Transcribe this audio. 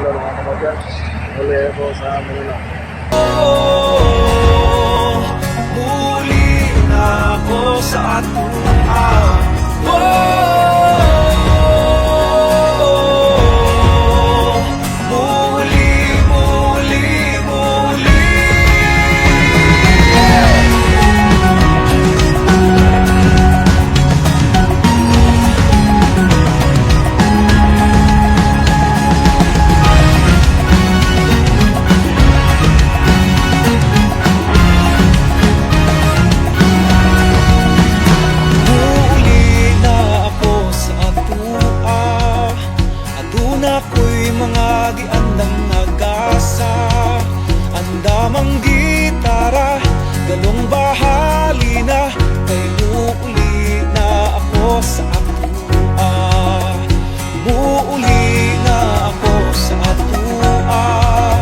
Hello mga kamagyan, muli ako sa Manila. Muli na ako sa atua. Muli, muli, muli. Ako'y mga di andang nagasa, andamang di